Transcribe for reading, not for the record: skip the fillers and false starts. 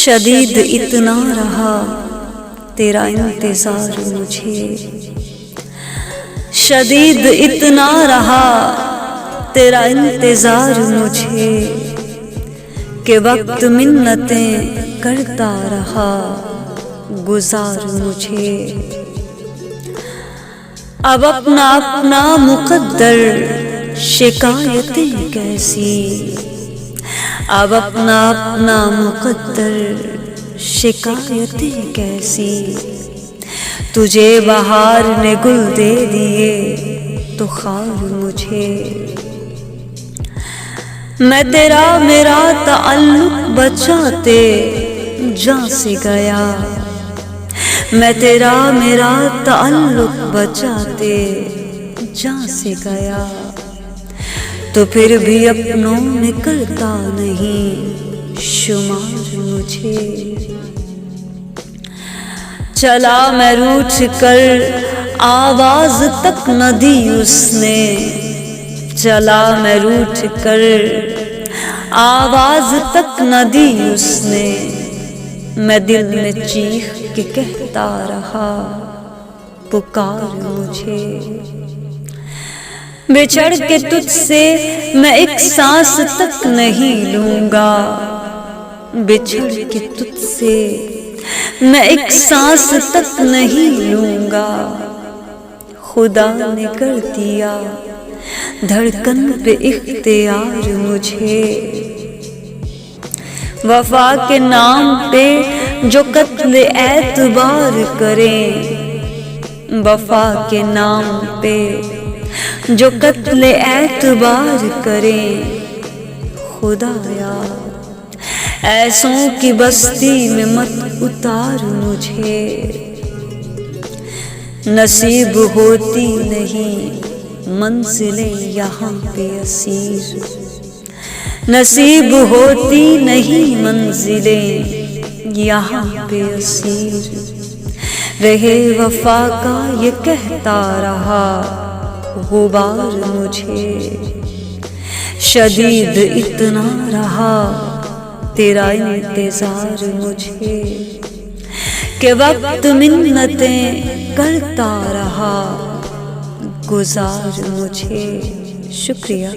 شدید اتنا رہا تیرا انتظار مجھے، شدید اتنا رہا تیرا انتظار مجھے کہ وقت منتیں کرتا رہا گزار مجھے۔ اب اپنا اپنا مقدر شکایتیں کیسی، اب اپنا اپنا مقدر شکایتیں کیسی، تجھے بہار نے گل دے دیے تو خار مجھے۔ میں تیرا میرا تعلق بچاتے جاں سے گیا، میں تیرا میرا تعلق بچاتے جاں سے گیا، تو پھر بھی اپنوں میں کرتا نہیں شمار مجھے۔ چلا میں روٹھ کر آواز تک نہ دی اس نے، چلا میں روٹھ کر آواز تک نہ دی اس نے، میں دل میں چیخ کے کہتا رہا پکار مجھے۔ بچھڑ کے تجھ سے میں ایک سانس تک نہیں لوں گا، بچھڑ کے تجھ سے میں ایک سانس تک نہیں لوں گا، خدا نے کر دیا دھڑکن پہ اختیار مجھے۔ وفا کے نام پہ جو قتل اعتبار کریں، وفا کے نام پہ جو قتل اعتبار کریں، خدایا ایسوں کی بستی میں مت اتار مجھے۔ نصیب ہوتی نہیں منزلیں یہاں پہ اسیر، نصیب ہوتی نہیں منزلیں یہاں پہ اسیر، رہے وفا کا یہ کہتا رہا غبار مجھے۔ شدید اتنا رہا تیرا انتظار مجھے کہ وقت منتیں کرتا رہا گزار مجھے۔ شکریہ۔